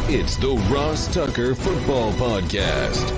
It's the Ross Tucker Football Podcast.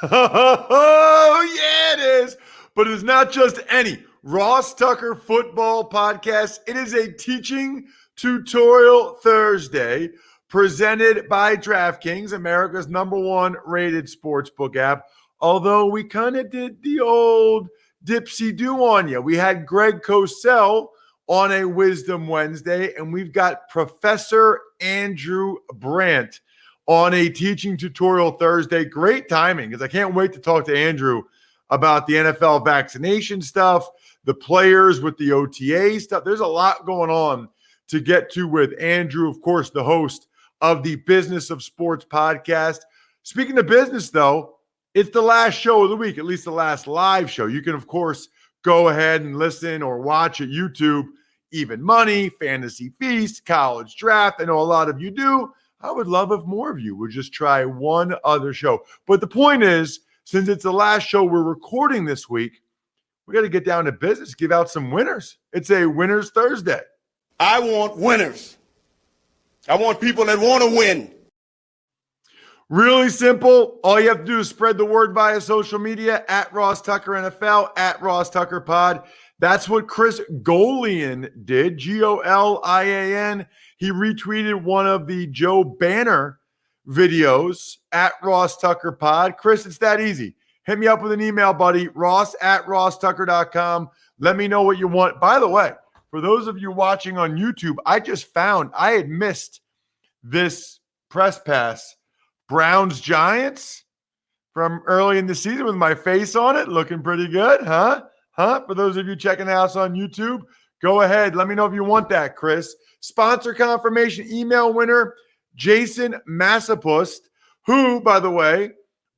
Oh, yeah, it is. But it's not just any Ross Tucker Football Podcast. It is a teaching tutorial Thursday presented by DraftKings, America's #1 rated sportsbook app. Although we kind of did the old dipsy-do on you. We had Greg Cosell on a Wisdom Wednesday, and we've got Professor Andrew Brandt on a teaching tutorial Thursday. Great timing, because I can't wait to talk to Andrew about the NFL vaccination stuff, the players with the OTA stuff. There's a lot going on to get to with Andrew, of course, the host of the Business of Sports podcast. Speaking of business, though, it's the last show of the week, at least the last live show. You can, of course, go ahead and listen or watch at YouTube, Even Money, Fantasy Feast, College Draft. I know a lot of you do. I would love if more of you would just try one other show. But the point is, since it's the last show we're recording this week, we got to get down to business, give out some winners. It's a Winners Thursday. I want winners. I want people that want to win. Really simple. All you have to do is spread the word via social media at Ross Tucker NFL, at Ross Tucker Pod. That's what Chris Golian did, Golian. He retweeted one of the Joe Banner videos at Ross Tucker Pod. Chris, it's that easy. Hit me up with an email, buddy, ross@rosstucker.com. Let me know what you want. By the way, for those of you watching on YouTube, I just found I had missed this press pass. Browns Giants from early in the season with my face on it. Looking pretty good, huh? For those of you checking us on YouTube, go ahead. Let me know if you want that, Chris. Sponsor confirmation email winner, Jason Massapust, who, by the way,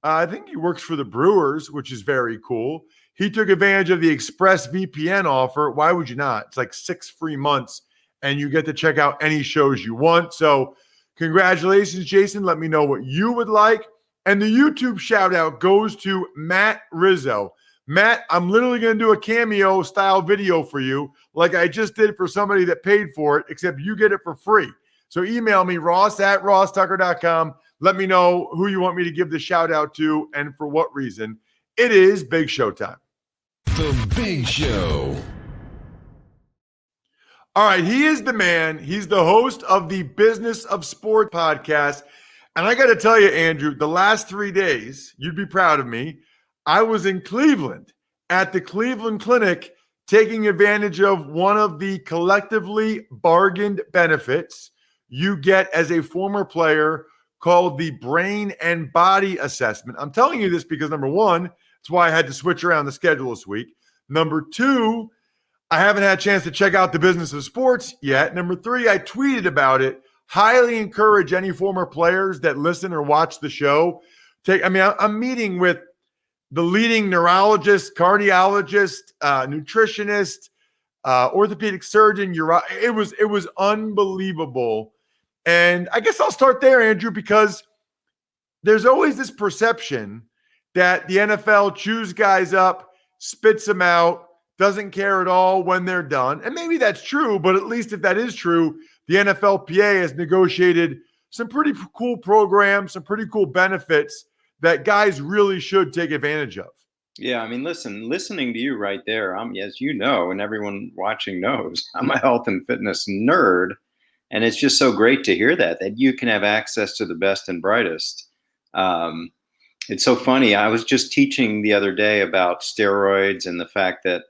I think he works for the Brewers, which is very cool. He took advantage of the Express VPN offer. Why would you not? It's like 6 free months, and you get to check out any shows you want. So congratulations, Jason. Let me know what you would like. And the YouTube shout out goes to Matt Rizzo. Matt, I'm literally going to do a cameo style video for you like I just did for somebody that paid for it, except you get it for free. So email me, ross@rosstucker.com. Let me know who you want me to give the shout out to and for what reason. It is Big Show time. The Big Show. All right, he is the man. He's the host of the Business of Sport podcast. And I got to tell you, Andrew, the last 3 days, you'd be proud of me, I was in Cleveland at the Cleveland Clinic taking advantage of one of the collectively bargained benefits you get as a former player called the Brain and Body Assessment. I'm telling you this because, number one, that's why I had to switch around the schedule this week. Number two, I haven't had a chance to check out the Business of Sports yet. Number three, I tweeted about it. Highly encourage any former players that listen or watch the show. I'm meeting with the leading neurologist, cardiologist, nutritionist, orthopedic surgeon. It was unbelievable. And I guess I'll start there, Andrew, because there's always this perception that the NFL chews guys up, spits them out, doesn't care at all when they're done. And maybe that's true, but at least if that is true, the NFLPA has negotiated some pretty cool programs, some pretty cool benefits that guys really should take advantage of. Yeah, I mean, listening to you right there, as you know, and everyone watching knows, I'm a health and fitness nerd. And it's just so great to hear that you can have access to the best and brightest. It's so funny. I was just teaching the other day about steroids and the fact that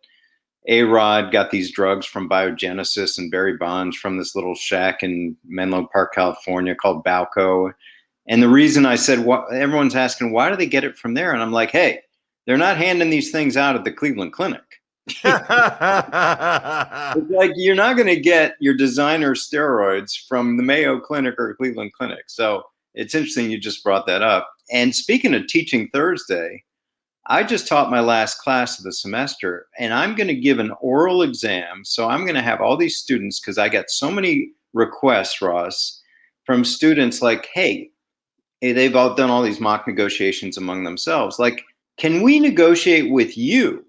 A-Rod got these drugs from Biogenesis and Barry Bonds from this little shack in Menlo Park, California called Balco. And the reason I said, everyone's asking, why do they get it from there? And I'm like, hey, they're not handing these things out at the Cleveland Clinic. It's like you're not going to get your designer steroids from the Mayo Clinic or Cleveland Clinic. So it's interesting you just brought that up. And speaking of Teaching Thursday, I just taught my last class of the semester, and I'm going to give an oral exam. So I'm going to have all these students, because I got so many requests, Ross, from students like, hey, they've all done all these mock negotiations among themselves. Like, can we negotiate with you?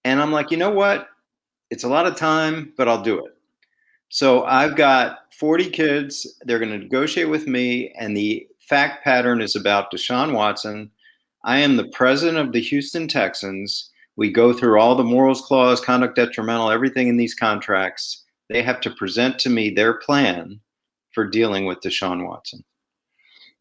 And I'm like, you know what? It's a lot of time, but I'll do it. So I've got 40 kids. They're going to negotiate with me, and the fact pattern is about Deshaun Watson. I am the president of the Houston Texans. We go through all the morals clause, conduct detrimental, everything in these contracts. They have to present to me their plan for dealing with Deshaun Watson.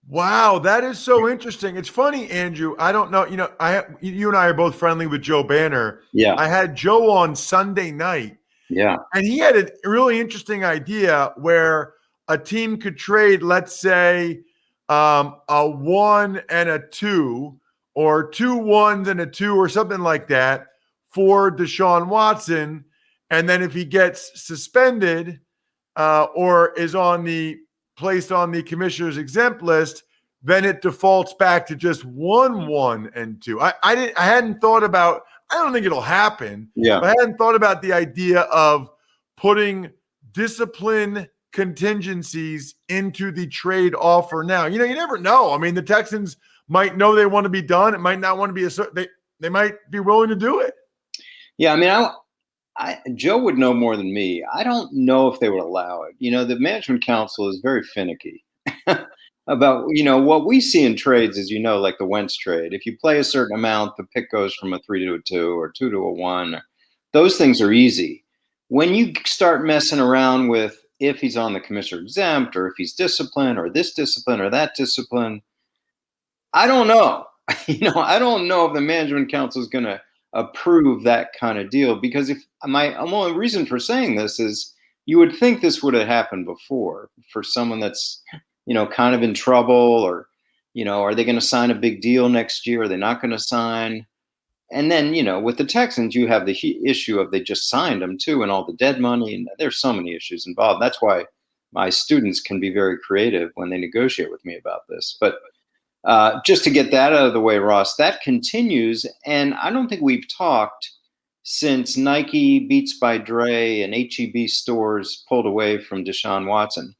Wow, that is so interesting. It's funny, Andrew. I don't know. You and I are both friendly with Joe Banner. Yeah. I had Joe on Sunday night, Yeah. and he had a really interesting idea where a team could trade, let's say, a 1 and a 2, or 2 1s and a 2, or something like that, for Deshaun Watson. And then if he gets suspended or is placed on the commissioner's exempt list, then it defaults back to just 1 1 and 2. I hadn't thought about. I don't think it'll happen. Yeah. But I hadn't thought about the idea of putting discipline contingencies into the trade offer now. You never know. I mean, the Texans might know they want to be done. It might not want to be they might be willing to do it. Yeah, I mean, Joe would know more than me. I don't know if they would allow it. The management council is very finicky about, what we see in trades is, like the Wentz trade. If you play a certain amount, the pick goes from a 3 to a 2 or 2 to a 1. Those things are easy. When you start messing around with if he's on the commissioner exempt, or if he's disciplined, or this discipline or that discipline, I don't know. I don't know if the management council is going to approve that kind of deal, because my only reason for saying this is you would think this would have happened before for someone that's, kind of in trouble, or, are they going to sign a big deal next year? Are they not going to sign? And then, with the Texans, you have the issue of they just signed them too, and all the dead money. And there's so many issues involved. That's why my students can be very creative when they negotiate with me about this. But just to get that out of the way, Ross, that continues. And I don't think we've talked since Nike, Beats by Dre, and H-E-B stores pulled away from Deshaun Watson.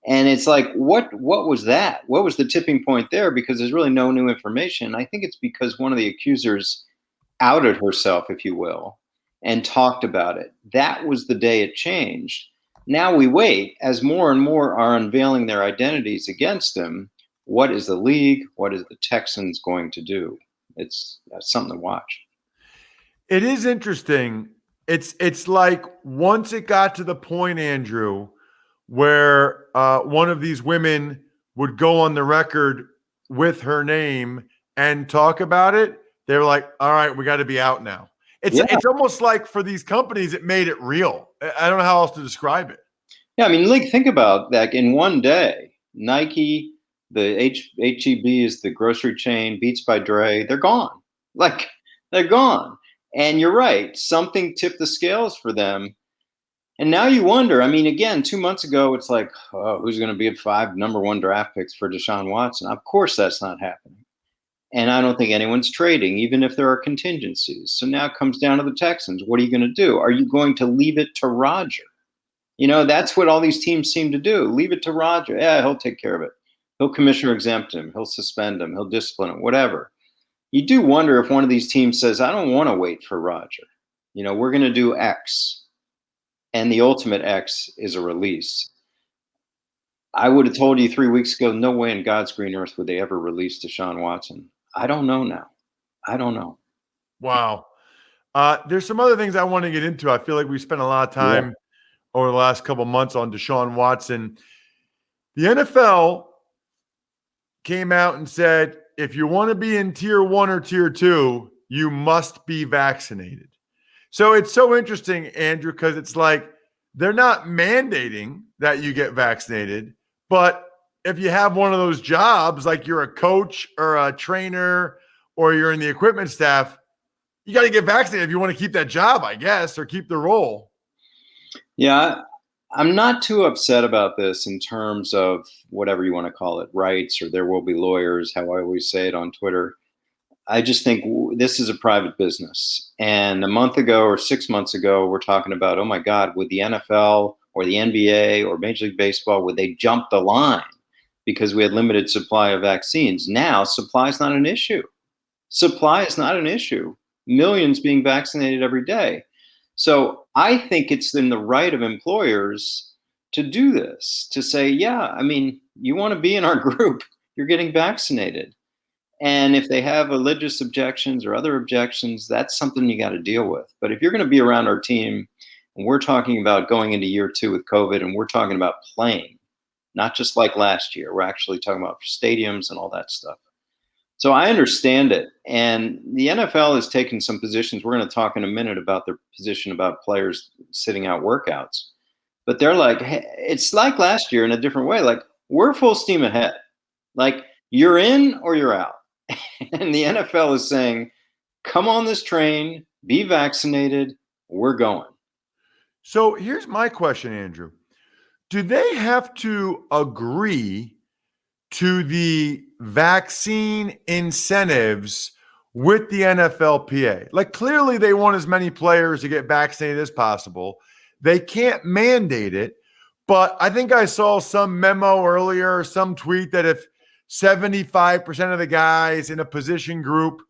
And it's like, what was that? What was the tipping point there? Because there's really no new information. I think it's because one of the accusers outed herself, if you will, and talked about it. That was the day it changed. Now we wait as more and more are unveiling their identities against him. What is the league? What is the Texans going to do? It's something to watch. It is interesting. It's like once it got to the point, Andrew, where one of these women would go on the record with her name and talk about it, they were like, all right, we got to be out now. It's almost like for these companies, it made it real. I don't know how else to describe it. Yeah, I mean, think about that. In one day, Nike, the H-E-B is the grocery chain, Beats by Dre, they're gone. They're gone. And you're right. Something tipped the scales for them. And now you wonder, I mean, again, 2 months ago, it's like, oh, who's going to be at 5 number 1 draft picks for Deshaun Watson? Of course, that's not happening. And I don't think anyone's trading, even if there are contingencies. So now it comes down to the Texans. What are you going to do? Are you going to leave it to Roger? That's what all these teams seem to do. Leave it to Roger. Yeah, he'll take care of it. He'll commissioner exempt him. He'll suspend him. He'll discipline him, whatever. You do wonder if one of these teams says, I don't want to wait for Roger. We're going to do X. And the ultimate X is a release. I would have told you 3 weeks ago, no way in God's green earth would they ever release Deshaun Watson. I don't know now. I don't know. Wow. There's some other things I want to get into. I feel like we spent a lot of time over the last couple of months on Deshaun Watson. The NFL came out and said, if you want to be in tier 1 or tier 2, you must be vaccinated. So it's so interesting, Andrew, because it's like they're not mandating that you get vaccinated, but if you have one of those jobs, like you're a coach or a trainer or you're in the equipment staff, you got to get vaccinated if you want to keep that job, I guess, or keep the role. Yeah, I'm not too upset about this in terms of whatever you want to call it, rights, or there will be lawyers, how I always say it on Twitter. I just think this is a private business. And a month ago or 6 months ago, we're talking about, oh my God, would the NFL or the NBA or Major League Baseball, would they jump the line because we had limited supply of vaccines? Now, supply is not an issue. Supply is not an issue. Millions being vaccinated every day. So I think it's in the right of employers to do this, to say, yeah, I mean, you want to be in our group, you're getting vaccinated. And if they have religious objections or other objections, that's something you got to deal with. But if you're going to be around our team, and we're talking about going into year 2 with COVID, and we're talking about playing, not just like last year, we're actually talking about stadiums and all that stuff. So I understand it. And the NFL has taken some positions. We're going to talk in a minute about their position about players sitting out workouts. But they're like, hey, it's like last year in a different way. Like, we're full steam ahead. Like, you're in or you're out. And the NFL is saying, come on this train, be vaccinated, we're going. So here's my question, Andrew. Do they have to agree to the vaccine incentives with the NFLPA? Like, clearly they want as many players to get vaccinated as possible. They can't mandate it, but I think I saw some memo earlier, some tweet that if 75% of the guys in a position group,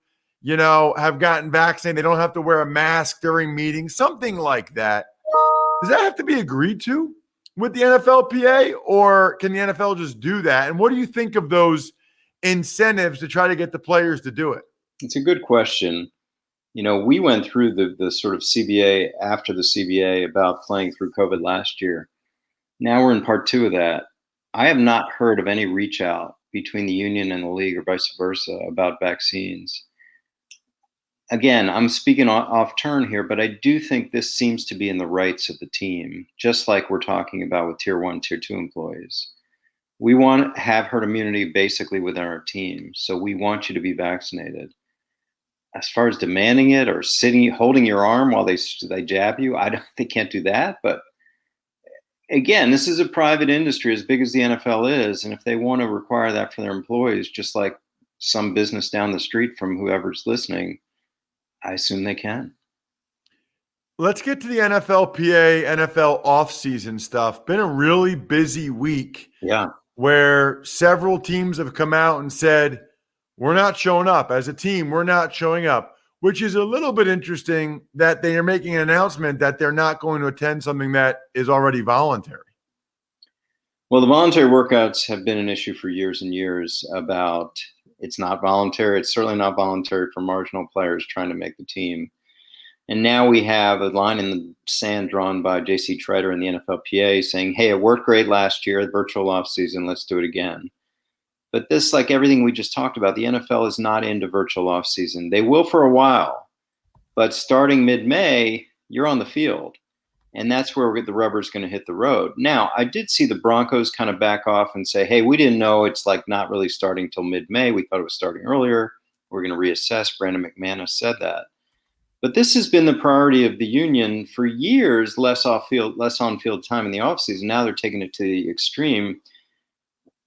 have gotten vaccinated, they don't have to wear a mask during meetings, something like that. Does that have to be agreed to with the NFLPA, or can the NFL just do that? And what do you think of those incentives to try to get the players to do it? It's a good question. We went through the sort of CBA after the CBA about playing through COVID last year. Now we're in part 2 of that. I have not heard of any reach out between the union and the league or vice versa about vaccines. Again, I'm speaking off turn here, but I do think this seems to be in the rights of the team, just like we're talking about with tier 1, tier 2 employees. We want to have herd immunity basically within our team. So we want you to be vaccinated. As far as demanding it or holding your arm while they jab you, they can't do that. But again, this is a private industry as big as the NFL is. And if they want to require that for their employees, just like some business down the street from whoever's listening, I assume they can. Let's get to the NFLPA, NFL offseason stuff. Been a really busy week. Yeah. Where several teams have come out and said, we're not showing up. As a team, we're not showing up, which is a little bit interesting that they are making an announcement that they're not going to attend something that is already voluntary. Well, the voluntary workouts have been an issue for years and years about it's not voluntary. It's certainly not voluntary for marginal players trying to make the team. And now we have a line in the sand drawn by J.C. Treader and the NFLPA saying, hey, it worked great last year, the virtual offseason, let's do it again. But this, like everything we just talked about, the NFL is not into virtual offseason. They will for a while, but starting mid-May, you're on the field. And that's where the rubber's going to hit the road. Now, I did see the Broncos kind of back off and say, hey, we didn't know it's like not really starting till mid-May. We thought it was starting earlier. We're going to reassess. Brandon McManus said that. But this has been the priority of the union for years, less on-field time in the offseason. Now they're taking it to the extreme.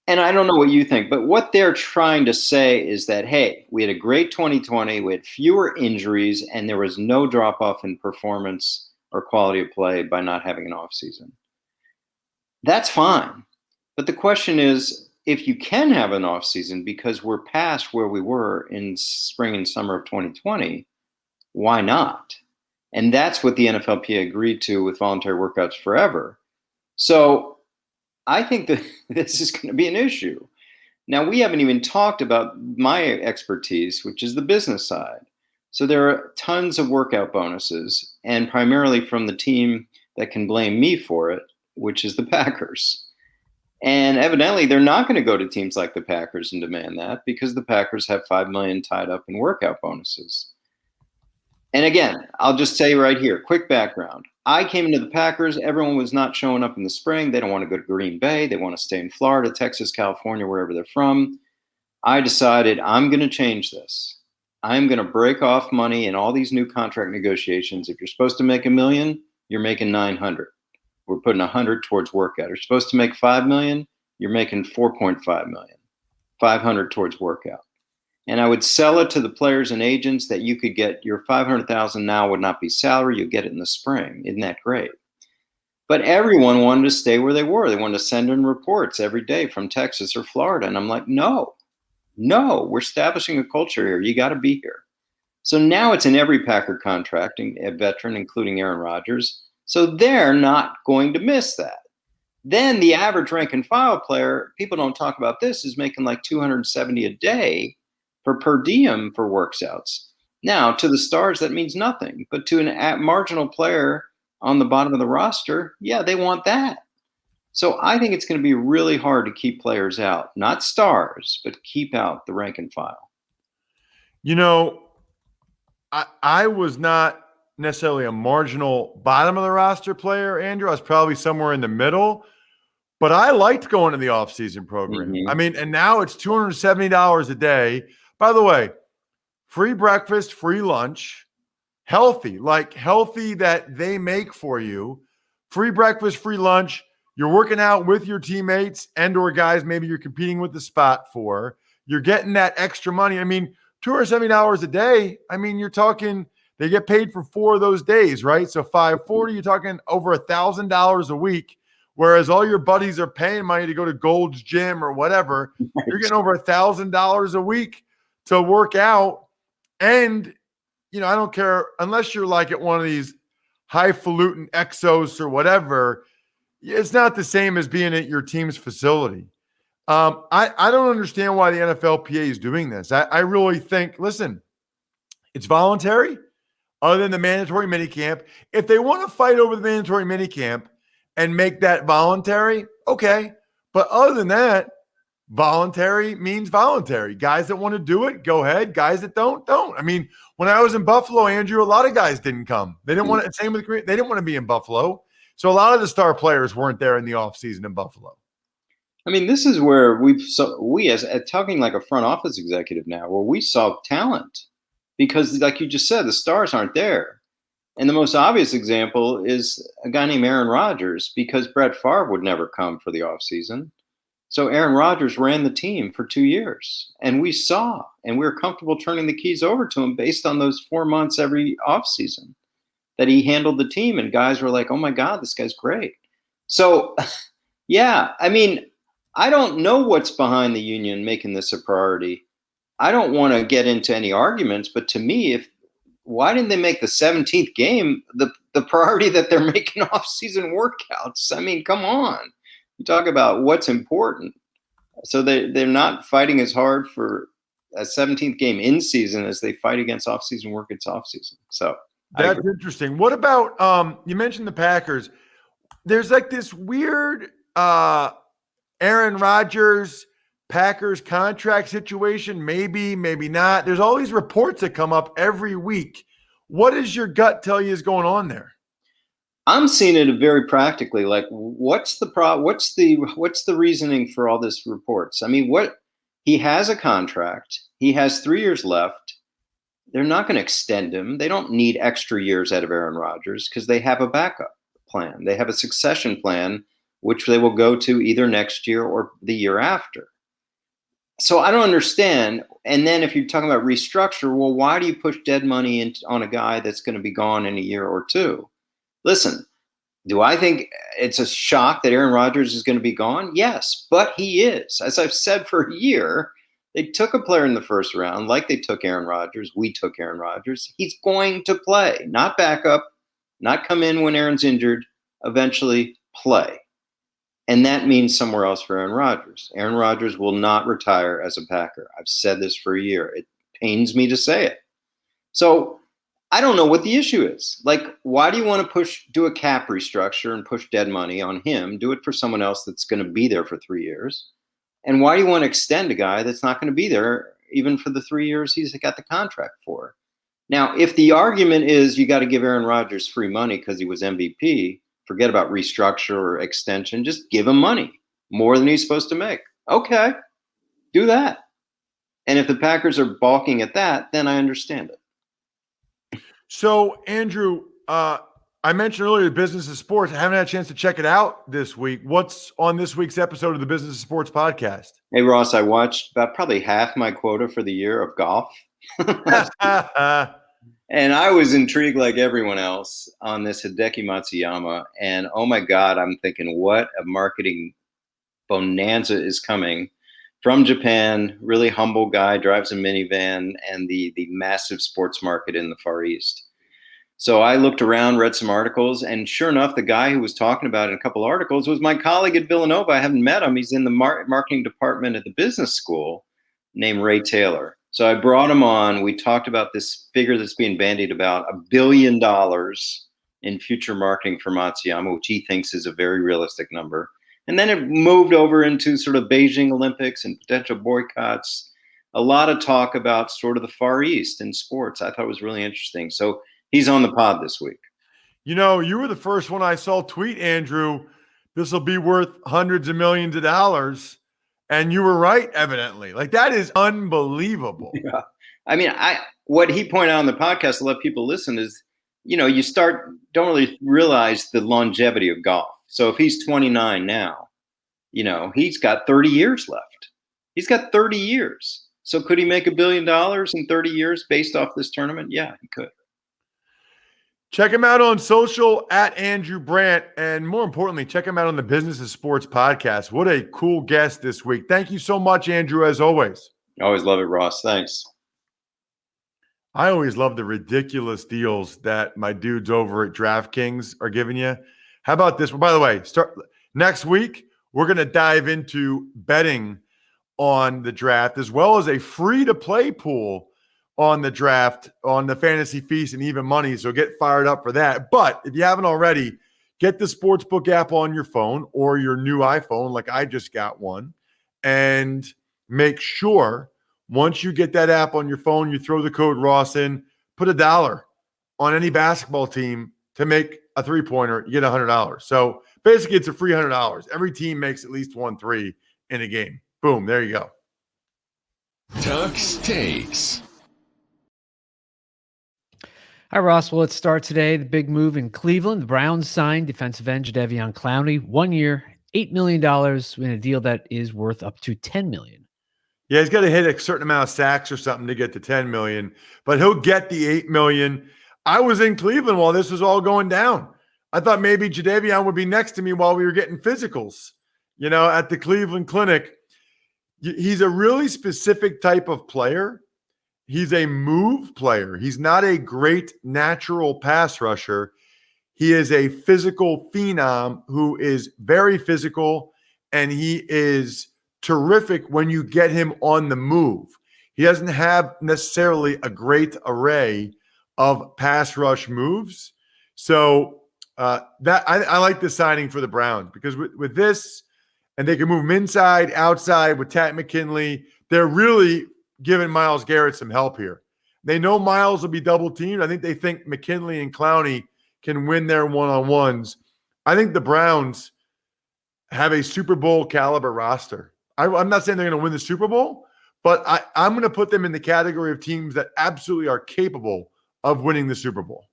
And I don't know what you think, but what they're trying to say is that, hey, we had a great 2020, we had fewer injuries, and there was no drop-off in performance or quality of play by not having an offseason. That's fine. But the question is, if you can have an offseason because we're past where we were in spring and summer of 2020, why not? And that's what the NFLPA agreed to with voluntary workouts forever. So I think that this is going to be an issue. Now, we haven't even talked about my expertise, which is the business side. So there are tons of workout bonuses, and primarily from the team that can blame me for it, which is the Packers. And evidently, they're not going to go to teams like the Packers and demand that because the Packers have $5 million tied up in workout bonuses. And again, I'll just say right here, quick background. I came into the Packers. Everyone was not showing up in the spring. They don't want to go to Green Bay. They want to stay in Florida, Texas, California, wherever they're from. I decided I'm going to change this. I'm going to break off money in all these new contract negotiations. If you're supposed to make $1 million, you're making 900. We're putting 100 towards workout. You're supposed to make 5 million, you're making 4.5 million. 500 towards workout. And I would sell it to the players and agents that you could get your 500,000 now would not be salary. You'll get it in the spring. Isn't that great? But everyone wanted to stay where they were. They wanted to send in reports every day from Texas or Florida. And I'm like, no, we're establishing a culture here. You got to be here. So now it's in every Packer contract, a veteran, including Aaron Rodgers. So they're not going to miss that. Then the average rank and file player, people don't talk about this, is making like 270 a day for per diem for works outs. Now, to the stars, that means nothing. But to an marginal player on the bottom of the roster, yeah, they want that. So I think it's going to be really hard to keep players out, not stars, but keep out the rank and file. You know, I was not necessarily a marginal bottom of the roster player, Andrew. I was probably somewhere in the middle, but I liked going to the offseason program. Mhm. I mean, and now it's $270 a day. By the way, free breakfast, free lunch, healthy that they make for you. Free breakfast, free lunch. You're working out with your teammates and or guys maybe you're competing with the spot for. You're getting that extra money. I mean, $270 a day. I mean, you're talking they get paid for 4 of those days, right? So $540, you're talking over $1,000 a week. Whereas all your buddies are paying money to go to Gold's Gym or whatever. Right. You're getting over $1,000 a week to work out. And, you know, I don't care unless you're like at one of these highfalutin Exos or whatever. It's not the same as being at your team's facility. I don't understand why the NFLPA is doing this. I really think, listen, it's voluntary other than the mandatory minicamp. If they want to fight over the mandatory minicamp and make that voluntary, okay. But other than that, voluntary means voluntary. Guys that want to do it, go ahead. Guys that don't. I mean, when I was in Buffalo, Andrew, a lot of guys didn't come. They didn't want to, same with, they didn't want to be in Buffalo. So a lot of the star players weren't there in the offseason in Buffalo. I mean, this is where we as talking like a front office executive now, where we saw talent because, like you just said, the stars aren't there. And the most obvious example is a guy named Aaron Rodgers, because Brett Favre would never come for the offseason. So Aaron Rodgers ran the team for 2 years, and we saw, and we were comfortable turning the keys over to him based on those 4 months every offseason that he handled the team, and guys were like, oh my God, this guy's great. So, yeah, I mean, I don't know what's behind the union making this a priority. I don't want to get into any arguments, but to me, why didn't they make the 17th game the priority that they're making off-season workouts? I mean, come on. You talk about what's important. So they're not fighting as hard for a 17th game in season as they fight against off-season workouts off-season. So that's interesting. What about you mentioned the Packers? There's like this weird Aaron Rodgers Packers contract situation, maybe not. There's all these reports that come up every week. What does your gut tell you is going on there? I'm seeing it very practically. Like, what's the reasoning for all this reports? I mean, he has a contract. He has 3 years left. They're not going to extend him. They don't need extra years out of Aaron Rodgers because they have a backup plan. They have a succession plan, which they will go to either next year or the year after. So I don't understand. And then if you're talking about restructure, well, why do you push dead money on a guy that's going to be gone in a year or two? Listen, do I think it's a shock that Aaron Rodgers is going to be gone? Yes, but he is. As I've said for a year, they took a player in the first round, like they took Aaron Rodgers. We took Aaron Rodgers. He's going to play, not backup, not come in when Aaron's injured, eventually play. And that means somewhere else for Aaron Rodgers. Aaron Rodgers will not retire as a Packer. I've said this for a year. It pains me to say it. So I don't know what the issue is. Like, why do you want to do a cap restructure and push dead money on him? Do it for someone else that's going to be there for 3 years. And why do you want to extend a guy that's not going to be there even for the 3 years he's got the contract for? Now, if the argument is you got to give Aaron Rodgers free money because he was MVP, forget about restructure or extension. Just give him money, more than he's supposed to make. Okay, do that. And if the Packers are balking at that, then I understand it. So, Andrew, I mentioned earlier the Business of Sports. I haven't had a chance to check it out this week. What's on this week's episode of the Business of Sports podcast? Hey, Ross, I watched about probably half my quota for the year of golf. And I was intrigued like everyone else on this Hideki Matsuyama. And oh my God, I'm thinking, what a marketing bonanza is coming from Japan. Really humble guy, drives a minivan, and the massive sports market in the Far East. So I looked around, read some articles, and sure enough, the guy who was talking about it in a couple articles was my colleague at Villanova. I haven't met him. He's in the marketing department at the business school, named Ray Taylor. So I brought him on. We talked about this figure that's being bandied about, $1 billion in future marketing for Matsuyama, which he thinks is a very realistic number. And then it moved over into sort of Beijing Olympics and potential boycotts. A lot of talk about sort of the Far East in sports. I thought it was really interesting. So he's on the pod this week. You know, you were the first one I saw tweet, Andrew, this will be worth hundreds of millions of dollars. And you were right, evidently. Like, that is unbelievable. Yeah. I mean, what he pointed out on the podcast to let people listen is, you know, you don't really realize the longevity of golf. So if he's 29 now, you know, he's got 30 years left. He's got 30 years. So could he make $1 billion in 30 years based off this tournament? Yeah, he could. Check him out on social at Andrew Brandt. And more importantly, check him out on the Business of Sports podcast. What a cool guest this week. Thank you so much, Andrew, as always. Always love it, Ross. Thanks. I always love the ridiculous deals that my dudes over at DraftKings are giving you. How about this? Well, by the way, next week, we're going to dive into betting on the draft as well as a free-to-play pool on the draft, on the Fantasy Feast and Even Money. So get fired up for that. But if you haven't already, get the Sportsbook app on your phone or your new iPhone, like I just got one, and make sure once you get that app on your phone, you throw the code Ross in, put $1 on any basketball team to make a three-pointer, you get $100. So basically it's a free $100. Every team makes at least 1 3 in a game. Boom, there you go. Tuck's Takes. Hi, Ross. Well, let's start today. The big move in Cleveland. The Browns signed defensive end Jadeveon Clowney, 1 year, $8 million in a deal that is worth up to $10 million. Yeah, he's got to hit a certain amount of sacks or something to get to $10 million, but he'll get the $8 million. I was in Cleveland while this was all going down. I thought maybe Jadeveon would be next to me while we were getting physicals, you know, at the Cleveland Clinic. He's a really specific type of player. He's a move player. He's not a great natural pass rusher. He is a physical phenom who is very physical, and he is terrific when you get him on the move. He doesn't have necessarily a great array of pass rush moves. So that I like the signing for the Browns because with this, and they can move him inside, outside with Tat McKinley, they're really giving Myles Garrett some help here. They know Myles will be double teamed. I think they think McKinley and Clowney can win their one-on-ones. I think the Browns have a Super Bowl caliber roster. I'm not saying they're going to win the Super Bowl, but I'm going to put them in the category of teams that absolutely are capable of winning the Super Bowl.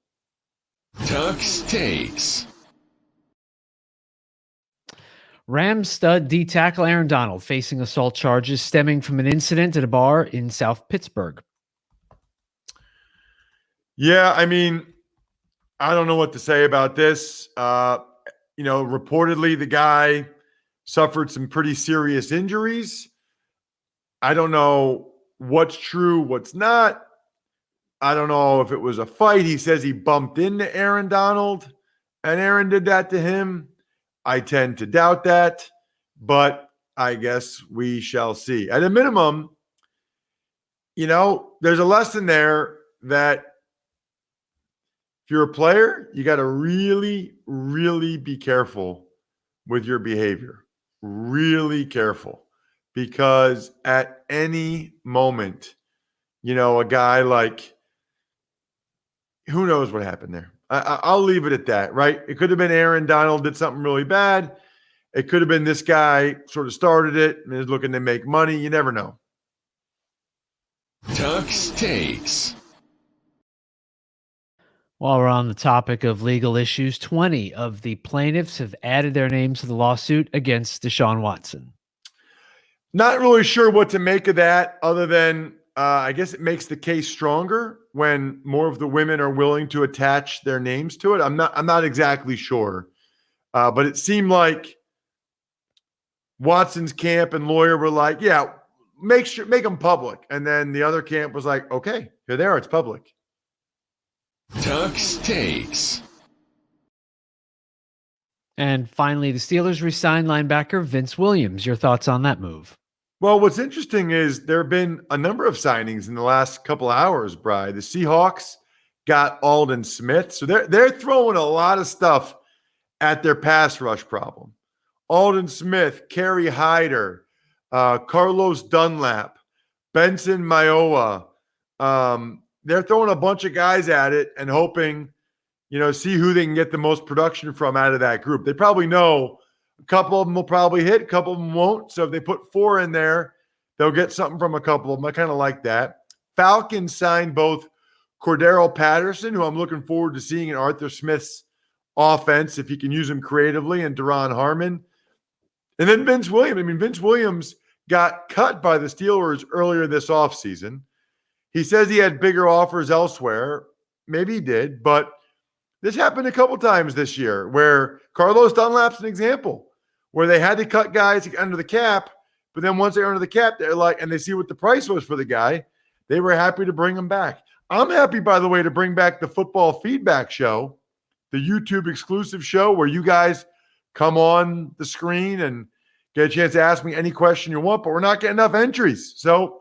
Tuck's Takes. Rams stud D tackle Aaron Donald facing assault charges stemming from an incident at a bar in South Pittsburgh. Yeah, I mean, I don't know what to say about this. You know, reportedly the guy suffered some pretty serious injuries. I don't know what's true, what's not. I don't know if it was a fight. He says he bumped into Aaron Donald and Aaron did that to him. I tend to doubt that, but I guess we shall see. At a minimum, you know, there's a lesson there that if you're a player, you got to really, really be careful with your behavior. Really careful, because at any moment, you know, a guy like, who knows what happened there? I'll leave it at that, right? It could have been Aaron Donald did something really bad. It could have been this guy sort of started it and is looking to make money. You never know. Tuck's Takes. While we're on the topic of legal issues, 20 of the plaintiffs have added their names to the lawsuit against Deshaun Watson. Not really sure what to make of that other than I guess it makes the case stronger when more of the women are willing to attach their names to it. I'm not exactly sure, but it seemed like Watson's camp and lawyer were like, "Yeah, make them public," and then the other camp was like, "Okay, here they are, it's public." Tuck's Takes. And finally, the Steelers re-signed linebacker Vince Williams. Your thoughts on that move? Well, what's interesting is there have been a number of signings in the last couple of hours, Bri. The Seahawks got Aldon Smith. So they're throwing a lot of stuff at their pass rush problem. Aldon Smith, Kerry Hyder, Carlos Dunlap, Benson Mayowa. They're throwing a bunch of guys at it and hoping, see who they can get the most production from out of that group. They probably know a couple of them will probably hit, a couple of them won't. So if they put 4 in there, they'll get something from a couple of them. I kind of like that. Falcons signed both Cordero Patterson, who I'm looking forward to seeing in Arthur Smith's offense, if he can use him creatively, and Duron Harmon. And then Vince Williams. Vince Williams got cut by the Steelers earlier this offseason. He says he had bigger offers elsewhere. Maybe he did, but this happened a couple times this year where Carlos Dunlap's an example where they had to cut guys under the cap, but then once they're under the cap, they're like, and they see what the price was for the guy, they were happy to bring him back. I'm happy, by the way, to bring back the Football Feedback Show, the YouTube exclusive show where you guys come on the screen and get a chance to ask me any question you want, but we're not getting enough entries. So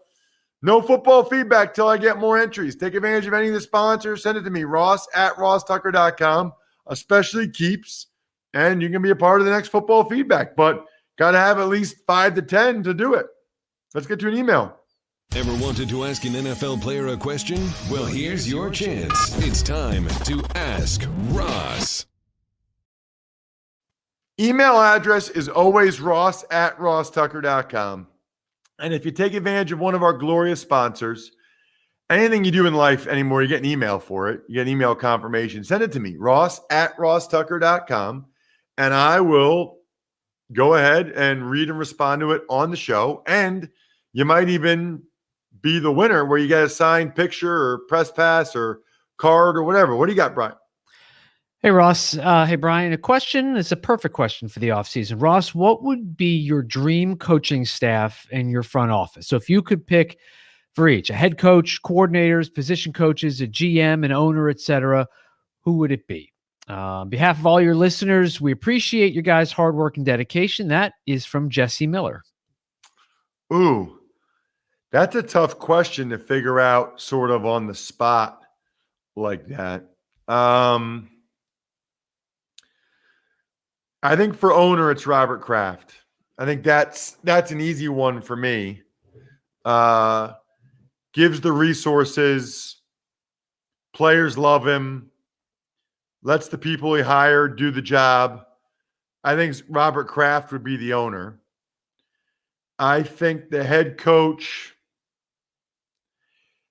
no football feedback till I get more entries. Take advantage of any of the sponsors. Send it to me, ross@rosstucker.com, especially Keeps, and you can be a part of the next football feedback. But got to have at least 5 to 10 to do it. Let's get to an email. Ever wanted to ask an NFL player a question? Well, here's your chance. It's time to Ask Ross. Email address is always ross@rosstucker.com. And if you take advantage of one of our glorious sponsors, anything you do in life anymore, you get an email for it. You get an email confirmation. Send it to me, ross@rosstucker.com, and I will go ahead and read and respond to it on the show. And you might even be the winner where you get a signed picture or press pass or card or whatever. What do you got, Brian? Hey, Ross. Hey, Brian. A question. It's a perfect question for the offseason. Ross, what would be your dream coaching staff in your front office? So if you could pick for each, a head coach, coordinators, position coaches, a GM, an owner, etc., who would it be? On behalf of all your listeners, we appreciate your guys' hard work and dedication. That is from Jesse Miller. Ooh, that's a tough question to figure out sort of on the spot like that. I think for owner, it's Robert Kraft. I think that's an easy one for me. Gives the resources. Players love him. Lets the people he hired do the job. I think Robert Kraft would be the owner. I think the head coach,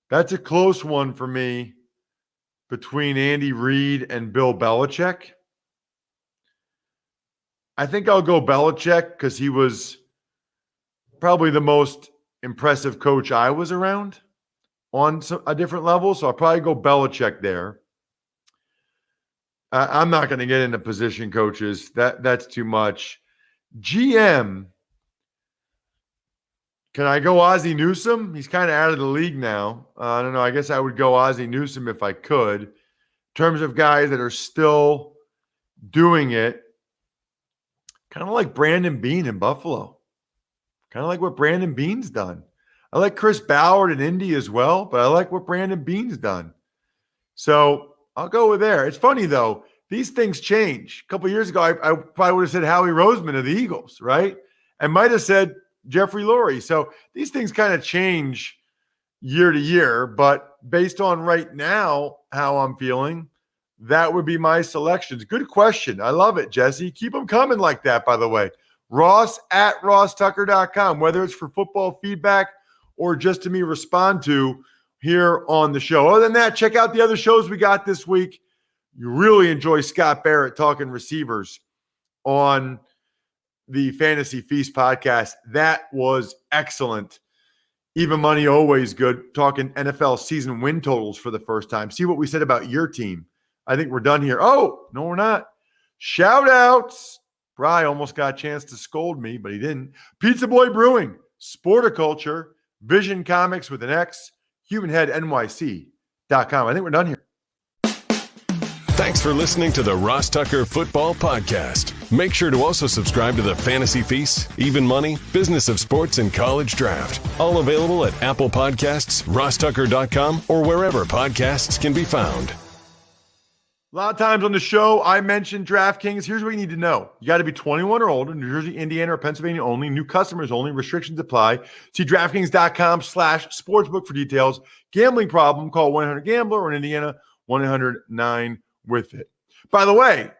that's a close one for me between Andy Reid and Bill Belichick. I think I'll go Belichick because he was probably the most impressive coach I was around on a different level. So I'll probably go Belichick there. I'm not going to get into position coaches. That's too much. GM, can I go Ozzie Newsome? He's kind of out of the league now. I don't know. I guess I would go Ozzie Newsome if I could. In terms of guys that are still doing it, kind of like Brandon Beane in Buffalo. Kind of like what Brandon Beane's done. I like Chris Ballard in Indy as well, but I like what Brandon Beane's done. So I'll go with there. It's funny, though. These things change. A couple of years ago, I probably would have said Howie Roseman of the Eagles, right? I might have said Jeffrey Lurie. So these things kind of change year to year. But based on right now, how I'm feeling, that would be my selections. Good question. I love it, Jesse. Keep them coming like that, by the way. Ross@rosstucker.com, whether it's for football feedback or just to me respond to here on the show. Other than that, check out the other shows we got this week. You really enjoy Scott Barrett talking receivers on the Fantasy Feast podcast. That was excellent. Even money, always good. Talking NFL season win totals for the first time. See what we said about your team. I think we're done here. Oh, no, we're not. Shout outs. Bri almost got a chance to scold me, but he didn't. Pizza Boy Brewing, Sporticulture, Vision Comics with an X, HumanHeadNYC.com. I think we're done here. Thanks for listening to the Ross Tucker Football Podcast. Make sure to also subscribe to the Fantasy Feast, Even Money, Business of Sports, and College Draft. All available at Apple Podcasts, rosstucker.com, or wherever podcasts can be found. A lot of times on the show, I mentioned DraftKings. Here's what you need to know. You got to be 21 or older, New Jersey, Indiana, or Pennsylvania only. New customers only. Restrictions apply. See DraftKings.com/sportsbook for details. Gambling problem, call 1-800-GAMBLER, or in Indiana, 1-800-9-WITH-IT. By the way,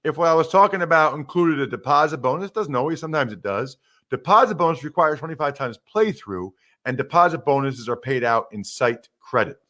if what I was talking about included a deposit bonus, doesn't always, sometimes it does. Deposit bonus requires 25 times playthrough, and deposit bonuses are paid out in site credit.